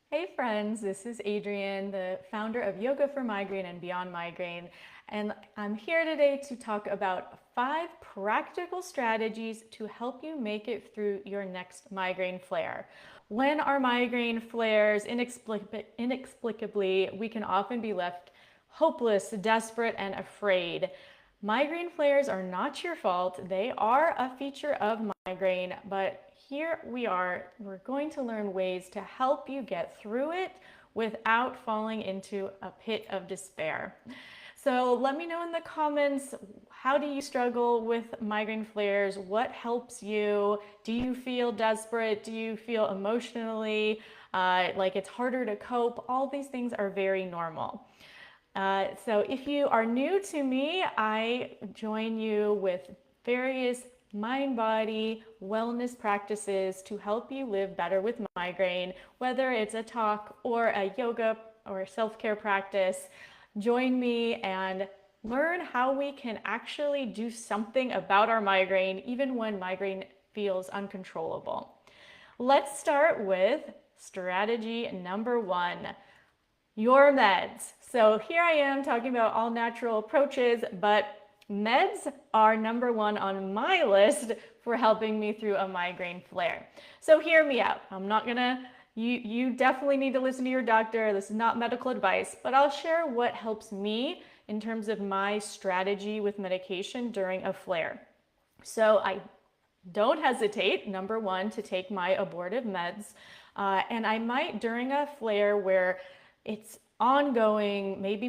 Hey friends, this is Adrienne, the founder of Yoga for Migraine and Beyond Migraine, and I'm here today to talk about 5 practical strategies to help you make it through your next migraine flare. When our migraine flares inexplicably, we can often be left hopeless, desperate, and afraid. Migraine flares are not your fault. They are a feature of migraine, but here we are. We're going to learn ways to help you get through it without falling into a pit of despair. So let me know in the comments, how do you struggle with migraine flares? What helps you? Do you feel desperate? Do you feel emotionally like it's harder to cope? All these things are very normal. So if you are new to me, I join you with various mind-body wellness practices to help you live better with migraine, whether it's a talk or a yoga or a self-care practice. Join me and learn how we can actually do something about our migraine, even when migraine feels uncontrollable. Let's start with strategy number 1. Your meds. So here I am talking about all natural approaches, but meds are number 1 on my list for helping me through a migraine flare. So hear me out. I'm not gonna, you definitely need to listen to your doctor. This is not medical advice, but I'll share what helps me in terms of my strategy with medication during a flare. So I don't hesitate, number 1, to take my abortive meds. And I might, during a flare where it's ongoing, maybe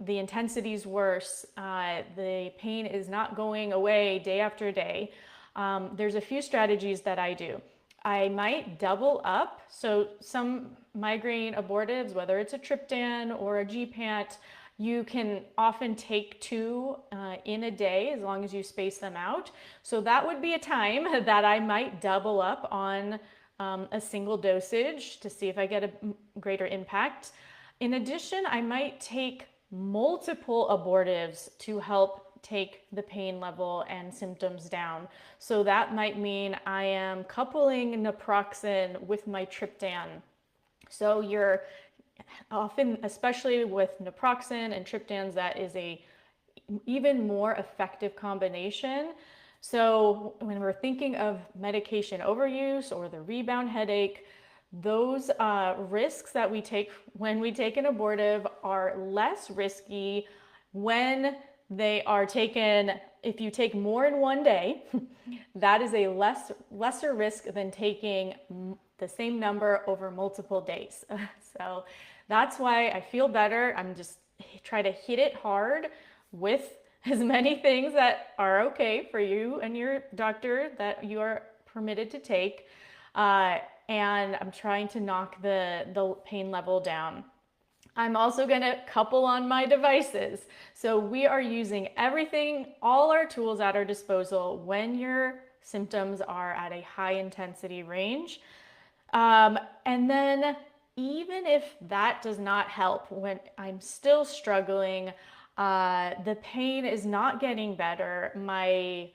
the intensity's worse, the pain is not going away day after day, there's a few strategies that I do. I might double up. So some migraine abortives, whether it's a triptan or a gepant, you can often take 2 in a day as long as you space them out. So that would be a time that I might double up on a single dosage to see if I get a greater impact. In addition, I might take multiple abortives to help take the pain level and symptoms down. So that might mean I am coupling naproxen with my triptan. So you're often, especially with naproxen and triptans, that is a even more effective combination. So when we're thinking of medication overuse or the rebound headache, those risks that we take when we take an abortive are less risky when they are taken. If you take more in one day, that is a lesser risk than taking the same number over multiple days. So that's why I feel better. I'm just try to hit it hard with as many things that are okay for you and your doctor that you are permitted to take. And I'm trying to knock the pain level down. I'm also gonna couple on my devices. So we are using everything, all our tools at our disposal when your symptoms are at a high intensity range. And then even if that does not help, when I'm still struggling, the pain is not getting better, my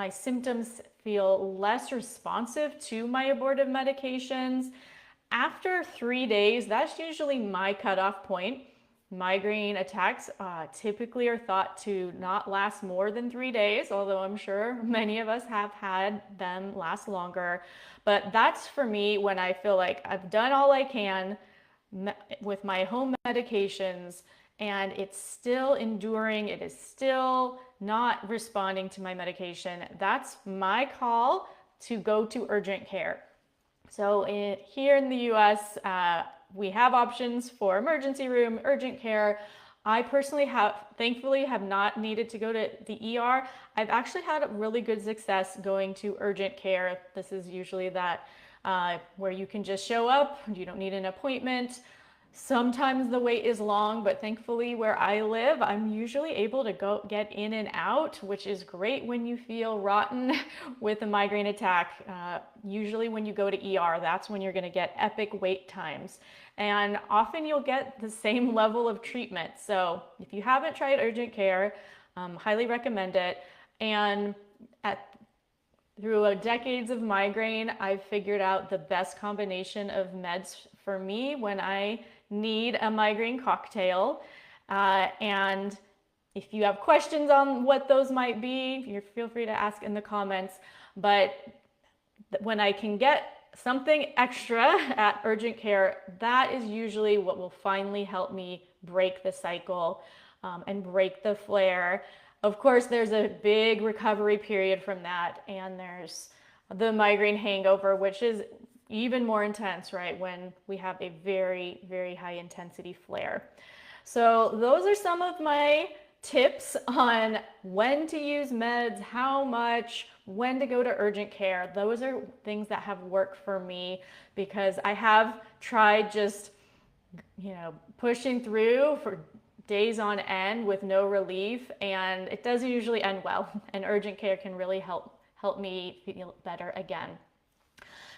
symptoms feel less responsive to my abortive medications. After 3 days, that's usually my cutoff point. Migraine attacks typically are thought to not last more than 3 days, although I'm sure many of us have had them last longer. But that's for me when I feel like I've done all I can with my home medications and it's still enduring, it is still not responding to my medication. That's my call to go to urgent care. So here in the US, we have options for emergency room, urgent care. I personally thankfully have not needed to go to the ER. I've actually had really good success going to urgent care. This is usually that where you can just show up, you don't need an appointment. Sometimes the wait is long, but thankfully where I live, I'm usually able to get in and out, which is great when you feel rotten with a migraine attack. Usually when you go to ER, that's when you're gonna get epic wait times. And often you'll get the same level of treatment. So if you haven't tried urgent care, highly recommend it. And through decades of migraine, I've figured out the best combination of meds for me when I need a migraine cocktail. And if you have questions on what those might be, you feel free to ask in the comments. But when I can get something extra at urgent care, that is usually what will finally help me break the cycle and break the flare. Of course, there's a big recovery period from that, and there's the migraine hangover, which is even more intense, right, when we have a very, very high intensity flare. So those are some of my tips on when to use meds, how much, when to go to urgent care. Those are things that have worked for me because I have tried just, pushing through for days on end with no relief, and it doesn't usually end well, and urgent care can really help me feel better again.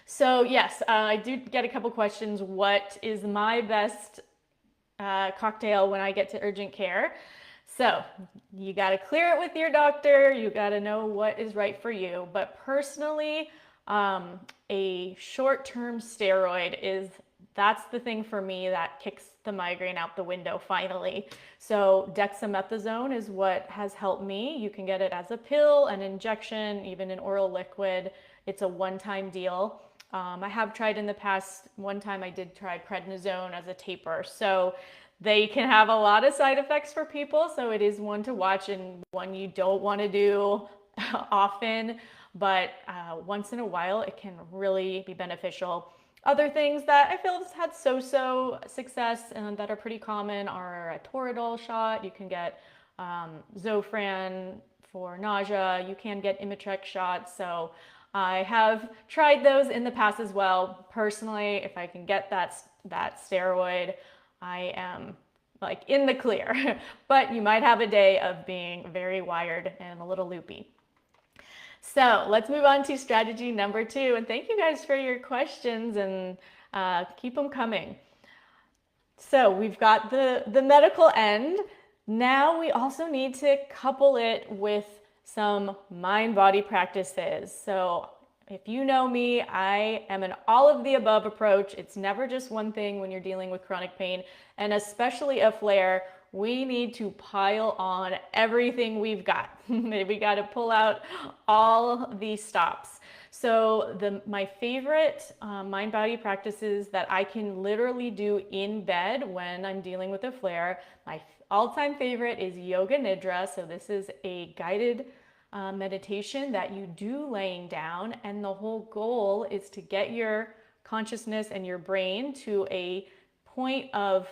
So yes, I do get a couple questions. What is my best cocktail when I get to urgent care? So you got to clear it with your doctor. You got to know what is right for you. But personally, a short-term steroid that's the thing for me that kicks the migraine out the window finally. So dexamethasone is what has helped me. You can get it as a pill, an injection, even an oral liquid. It's a one-time deal. I have tried in the past. One time I did try prednisone as a taper. So they can have a lot of side effects for people. So it is one to watch and one you don't want to do often. But once in a while, it can really be beneficial. Other things that I feel have had so-so success and that are pretty common are a Toradol shot. You can get Zofran for nausea. You can get Imitrex shots. So I have tried those in the past as well. Personally, if I can get that steroid, I am like in the clear. But you might have a day of being very wired and a little loopy. So let's move on to strategy number 2. And thank you guys for your questions, and keep them coming. So we've got the medical end. Now we also need to couple it with some mind-body practices. So if you know me, I am an all-of-the-above approach. It's never just one thing when you're dealing with chronic pain, and especially a flare. We need to pile on everything we've got. We got to pull out all the stops. So my favorite mind-body practices that I can literally do in bed when I'm dealing with a flare, my all-time favorite is Yoga Nidra. So this is a guided meditation that you do laying down, and the whole goal is to get your consciousness and your brain to a point of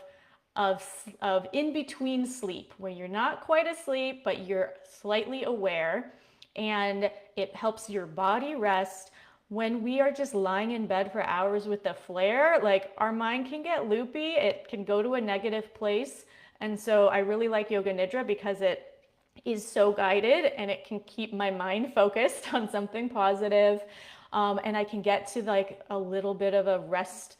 in-between sleep, where you're not quite asleep, but you're slightly aware, and it helps your body rest. When we are just lying in bed for hours with the flare, like our mind can get loopy, it can go to a negative place. And so I really like Yoga Nidra because it is so guided and it can keep my mind focused on something positive. And I can get to like a little bit of a rest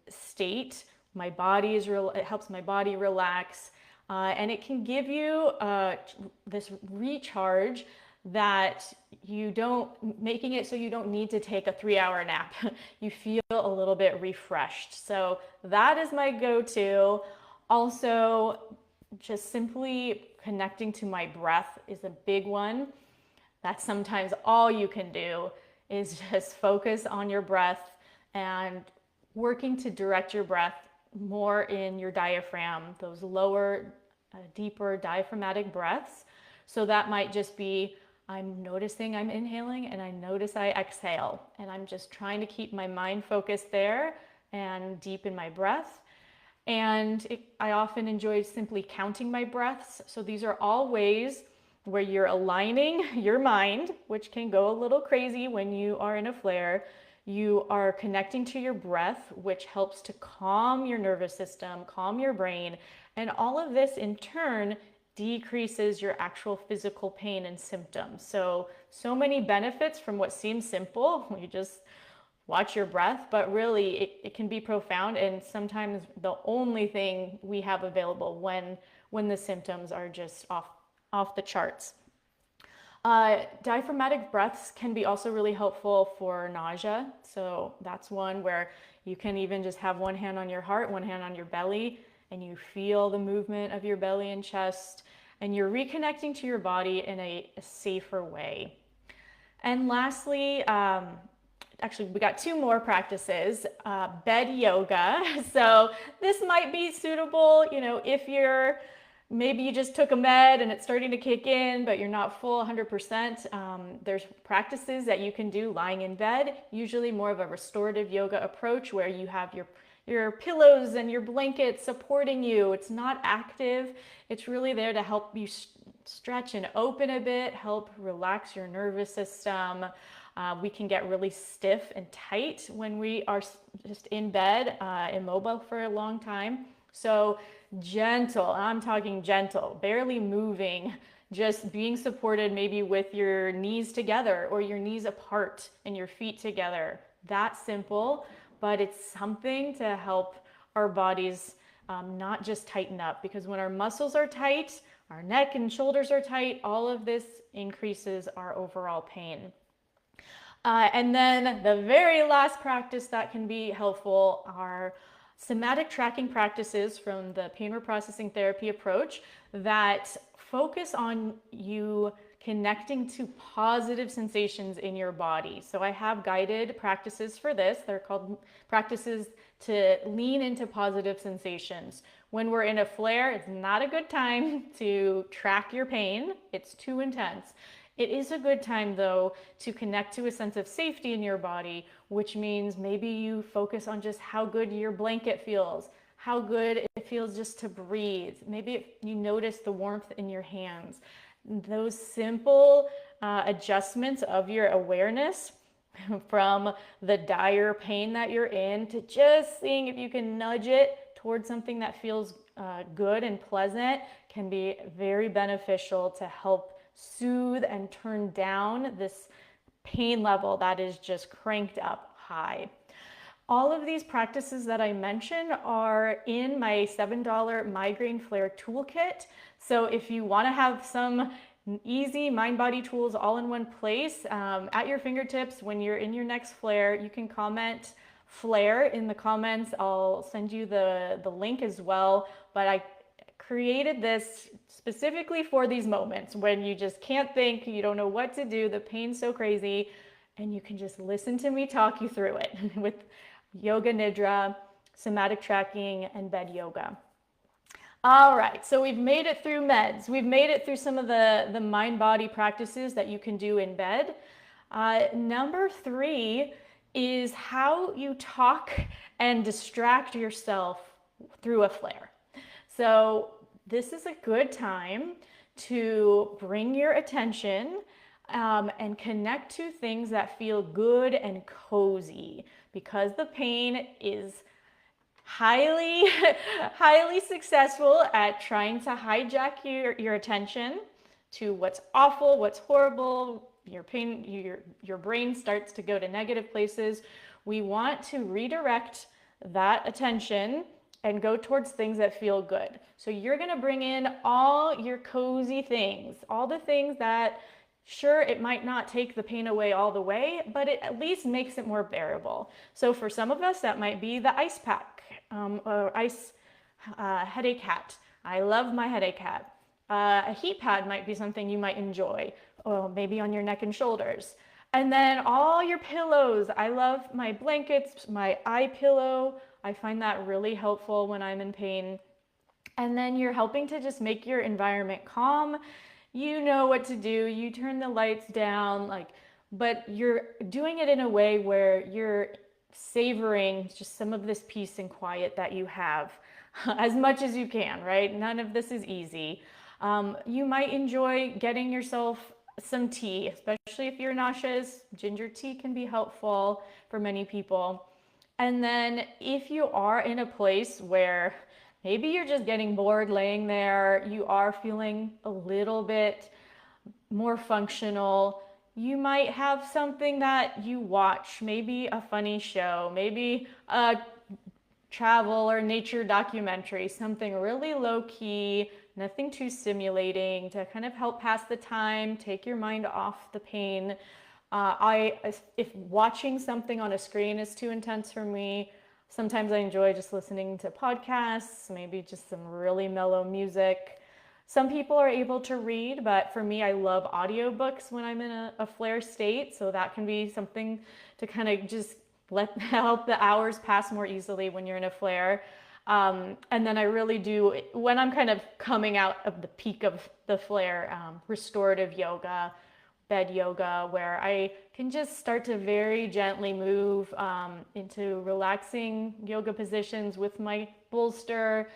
state. My body it helps my body relax, and it can give you this recharge that making it so you don't need to take a 3-hour nap. You feel a little bit refreshed. So that is my go-to. Also, just simply connecting to my breath is a big one. That's sometimes all you can do is just focus on your breath and working to direct your breath more in your diaphragm, those lower, deeper diaphragmatic breaths. So that might just be, I'm noticing I'm inhaling and I notice I exhale, and I'm just trying to keep my mind focused there and deep in my breath. And I often enjoy simply counting my breaths. So these are all ways where you're aligning your mind, which can go a little crazy when you are in a flare. You are connecting to your breath, which helps to calm your nervous system, calm your brain, and all of this in turn decreases your actual physical pain and symptoms. So many benefits from what seems simple. You just watch your breath, but really it can be profound, and sometimes the only thing we have available when the symptoms are just off the charts. Diaphragmatic breaths can be also really helpful for nausea. So that's one where you can even just have one hand on your heart, one hand on your belly, and you feel the movement of your belly and chest, and you're reconnecting to your body in a safer way. And lastly, actually, we got two more practices. Bed yoga. So this might be suitable, if you're maybe you just took a med and it's starting to kick in, but you're not full 100%. There's practices that you can do lying in bed, usually more of a restorative yoga approach where you have your pillows and your blankets supporting you. It's not active. It's really there to help you stretch and open a bit, help relax your nervous system. We can get really stiff and tight when we are just in bed, immobile for a long time. So gentle, I'm talking gentle, barely moving, just being supported maybe with your knees together or your knees apart and your feet together. That simple, but it's something to help our bodies not just tighten up, because when our muscles are tight, our neck and shoulders are tight, all of this increases our overall pain. And then the very last practice that can be helpful are somatic tracking practices from the pain reprocessing therapy approach that focus on you connecting to positive sensations in your body. So I have guided practices for this. They're called practices to lean into positive sensations. When we're in a flare, it's not a good time to track your pain. It's too intense. It is a good time, though, to connect to a sense of safety in your body, which means maybe you focus on just how good your blanket feels, how good it feels just to breathe. Maybe you notice the warmth in your hands. Those simple adjustments of your awareness from the dire pain that you're in to just seeing if you can nudge it towards something that feels good and pleasant can be very beneficial to help soothe and turn down this pain level that is just cranked up high. All of these practices that I mentioned are in my $7 migraine flare toolkit. So if you want to have some easy mind-body tools all in one place at your fingertips when you're in your next flare, you can comment flare in the comments. I'll send you the link as well. But I created this specifically for these moments when you just can't think, you don't know what to do, the pain's so crazy, and you can just listen to me talk you through it with yoga nidra, somatic tracking, and bed yoga. All right, so we've made it through meds. We've made it through some of the mind-body practices that you can do in bed. Number 3 is how you talk and distract yourself through a flare. So this is a good time to bring your attention and connect to things that feel good and cozy, because the pain is highly successful at trying to hijack your attention to what's awful, what's horrible. Your brain starts to go to negative places. We want to redirect that attention and go towards things that feel good. So you're gonna bring in all your cozy things, all the things that, sure, it might not take the pain away all the way, but it at least makes it more bearable. So for some of us, that might be the ice pack or ice headache hat. I love my headache hat. A heat pad might be something you might enjoy, or maybe on your neck and shoulders. And then all your pillows. I love my blankets, my eye pillow. I find that really helpful when I'm in pain. And then you're helping to just make your environment calm. You know what to do. You turn the lights down, but you're doing it in a way where you're savoring just some of this peace and quiet that you have as much as you can, right? None of this is easy. You might enjoy getting yourself some tea, especially if you're nauseous. Ginger tea can be helpful for many people. And then if you are in a place where maybe you're just getting bored laying there, you are feeling a little bit more functional, you might have something that you watch, maybe a funny show, maybe a travel or nature documentary, something really low key nothing too stimulating, to kind of help pass the time, take your mind off the pain. If watching something on a screen is too intense for me, sometimes I enjoy just listening to podcasts, maybe just some really mellow music. Some people are able to read, but for me, I love audiobooks when I'm in a flare state. So that can be something to kind of just help the hours pass more easily when you're in a flare. And then I really do, when I'm kind of coming out of the peak of the flare, restorative yoga, bed yoga, where I can just start to very gently move into relaxing yoga positions with my bolster.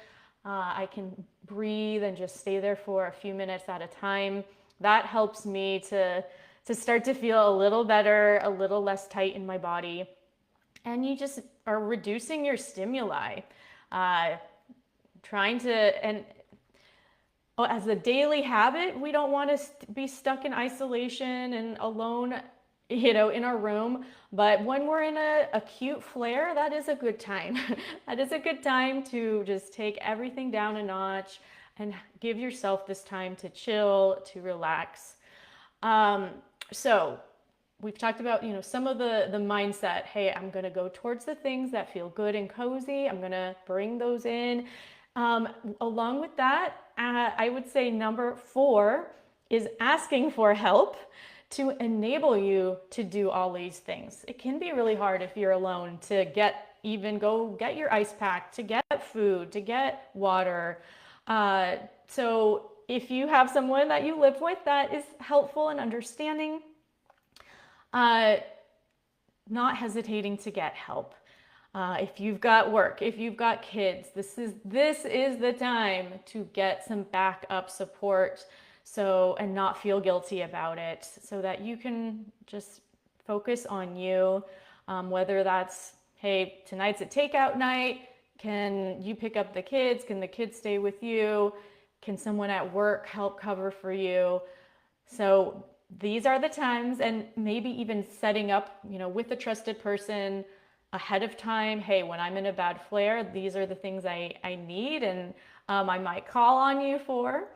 I can breathe and just stay there for a few minutes at a time. That helps me to start to feel a little better, a little less tight in my body. And you just are reducing your stimuli. Trying to, and as a daily habit, we don't want to be stuck in isolation and alone, in our room. But when we're in an acute flare, that is a good time. That is a good time to just take everything down a notch and give yourself this time to chill, to relax. So we've talked about, some of the mindset. Hey, I'm going to go towards the things that feel good and cozy. I'm going to bring those in. Along with that, I would say number 4 is asking for help to enable you to do all these things. It can be really hard if you're alone to go get your ice pack, to get food, to get water. So if you have someone that you live with that is helpful and understanding, not hesitating to get help. If you've got work, if you've got kids, this is the time to get some backup support, and not feel guilty about it, so that you can just focus on you. Whether that's, hey, tonight's a takeout night, can you pick up the kids? Can the kids stay with you? Can someone at work help cover for you? So these are the times, and maybe even setting up, with a trusted person ahead of time. Hey, when I'm in a bad flare, these are the things I need, and I might call on you for.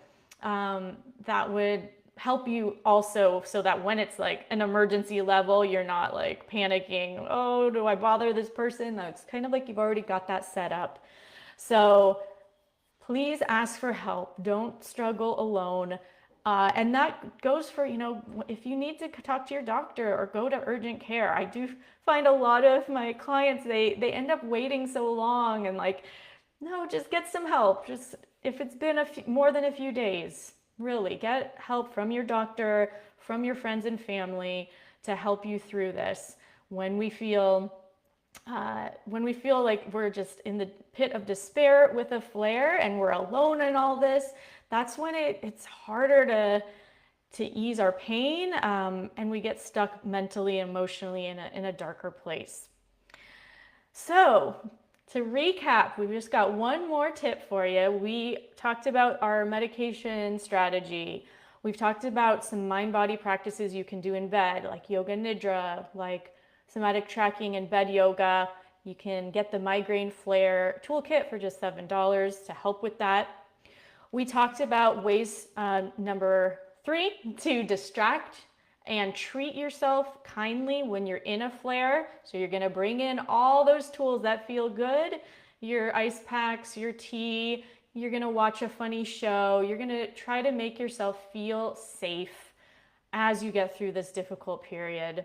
That would help you also, so that when it's like an emergency level, you're not like panicking. Oh, do I bother this person? No, it's kind of like you've already got that set up. So please ask for help. Don't struggle alone. And that goes for, if you need to talk to your doctor or go to urgent care. I do find a lot of my clients, they end up waiting so long, and no, just get some help. Just if it's been more than a few days, really get help from your doctor, from your friends and family to help you through this. When we feel like we're just in the pit of despair with a flare and we're alone in all this, that's when it's harder to ease our pain, and we get stuck mentally, emotionally in a darker place. So to recap, we've just got one more tip for you. We talked about our medication strategy. We've talked about some mind-body practices you can do in bed, like yoga nidra, like somatic tracking and bed yoga. You can get the migraine flare toolkit for just $7 to help with that. We talked about ways, number 3, to distract and treat yourself kindly when you're in a flare. So you're gonna bring in all those tools that feel good, your ice packs, your tea, you're gonna watch a funny show, you're gonna try to make yourself feel safe as you get through this difficult period.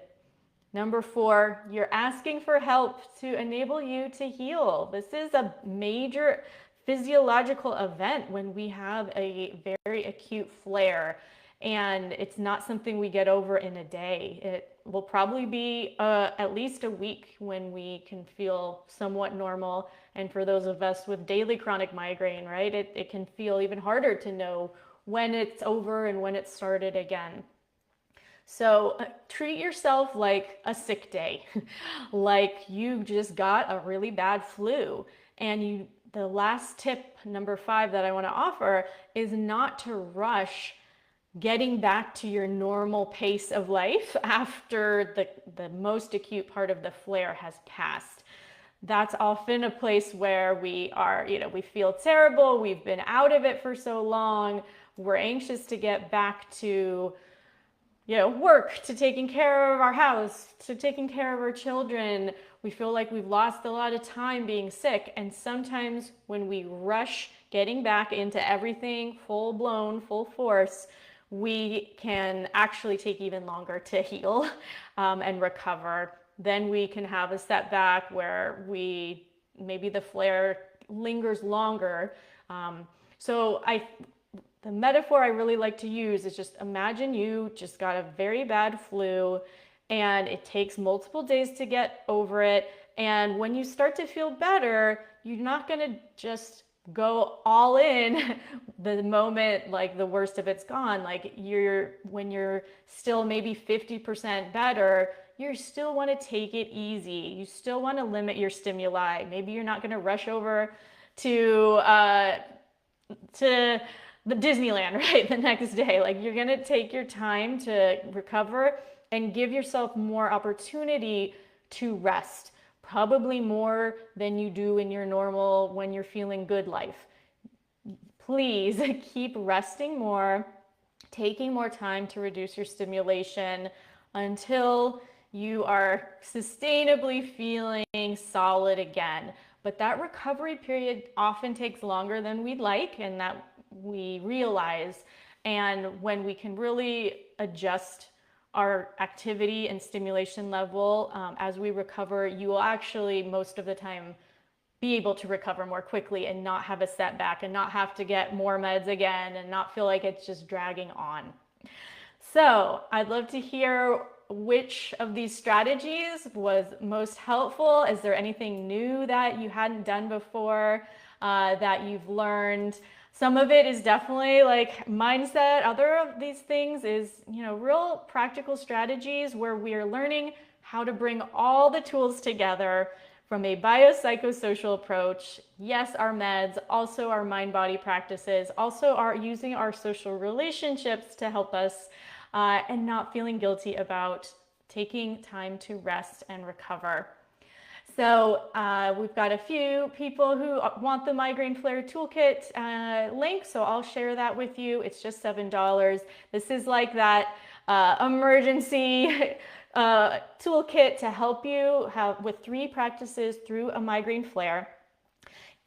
Number 4, you're asking for help to enable you to heal. This is a major physiological event when we have a very acute flare, and it's not something we get over in a day. It will probably be at least a week when we can feel somewhat normal. And for those of us with daily chronic migraine, right, it can feel even harder to know when it's over and when it started again. So treat yourself like a sick day, like you just got a really bad flu. And the last tip, number 5, that I want to offer is not to rush getting back to your normal pace of life after the most acute part of the flare has passed. that's often a place where we are, we feel terrible. We've been out of it for so long. We're anxious to get back to, work, to taking care of our house, to taking care of our children. We feel like we've lost a lot of time being sick. And sometimes when we rush getting back into everything full blown, full force, we can actually take even longer to heal and recover. Then we can have a setback where maybe the flare lingers longer. The metaphor I really like to use is just imagine you just got a very bad flu and it takes multiple days to get over it. And when you start to feel better, you're not going to just go all in the moment like the worst of it's gone. Like when you're still maybe 50% better, you still want to take it easy. You still want to limit your stimuli. Maybe you're not going to rush over to the Disneyland, right, the next day. Like you're gonna take your time to recover and give yourself more opportunity to rest, probably more than you do in your normal when you're feeling good life. Please keep resting more, taking more time to reduce your stimulation until you are sustainably feeling solid again. But that recovery period often takes longer than we'd like, and that we realize. And when we can really adjust our activity and stimulation level as we recover, you will actually most of the time be able to recover more quickly and not have a setback and not have to get more meds again and not feel like it's just dragging on. So I'd love to hear which of these strategies was most helpful. Is there anything new that you hadn't done before that you've learned? Some of it is definitely like mindset. Other of these things is, real practical strategies where we are learning how to bring all the tools together from a biopsychosocial approach. Yes, our meds, also our mind-body practices, also using our social relationships to help us and not feeling guilty about taking time to rest and recover. So we've got a few people who want the Migraine Flare Toolkit link, so I'll share that with you. It's just $7. This is like that emergency toolkit to help you with 3 practices through a migraine flare.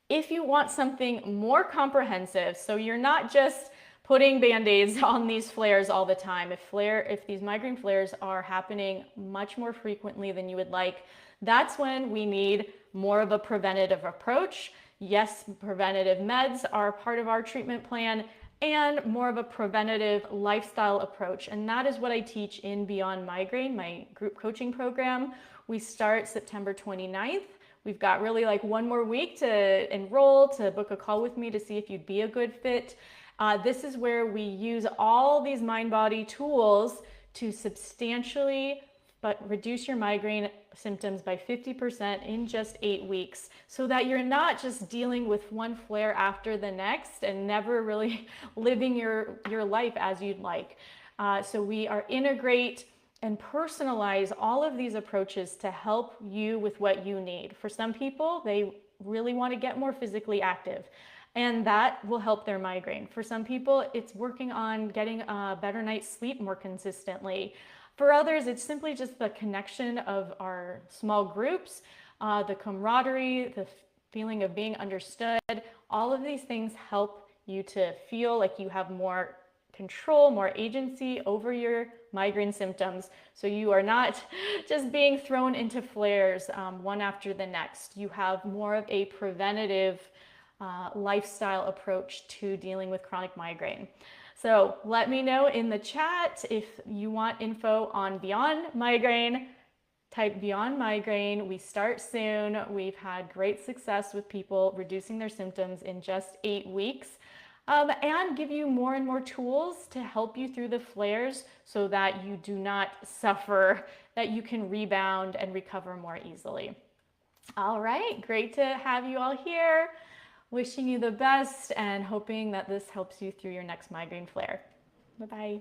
If you want something more comprehensive, so you're not just putting band-aids on these flares all the time. If these migraine flares are happening much more frequently than you would like, that's when we need more of a preventative approach. Yes, preventative meds are part of our treatment plan, and more of a preventative lifestyle approach. And that is what I teach in Beyond Migraine, my group coaching program. We start September 29th. We've got really like one more week to enroll, to book a call with me to see if you'd be a good fit. This is where we use all these mind-body tools to substantially reduce your migraine symptoms by 50% in just 8 weeks, so that you're not just dealing with one flare after the next and never really living your life as you'd like. So we integrate and personalize all of these approaches to help you with what you need. For some people, they really want to get more physically active, and that will help their migraine. For some people, it's working on getting a better night's sleep more consistently. For others, it's simply just the connection of our small groups, the camaraderie, the feeling of being understood. All of these things help you to feel like you have more control, more agency over your migraine symptoms. So you are not just being thrown into flares one after the next. You have more of a preventative lifestyle approach to dealing with chronic migraine. So let me know in the chat if you want info on Beyond Migraine. Type Beyond Migraine. We start soon. We've had great success with people reducing their symptoms in just 8 weeks, and give you more and more tools to help you through the flares so that you do not suffer, that you can rebound and recover more easily. All right, great to have you all here. Wishing you the best and hoping that this helps you through your next migraine flare. Bye-bye.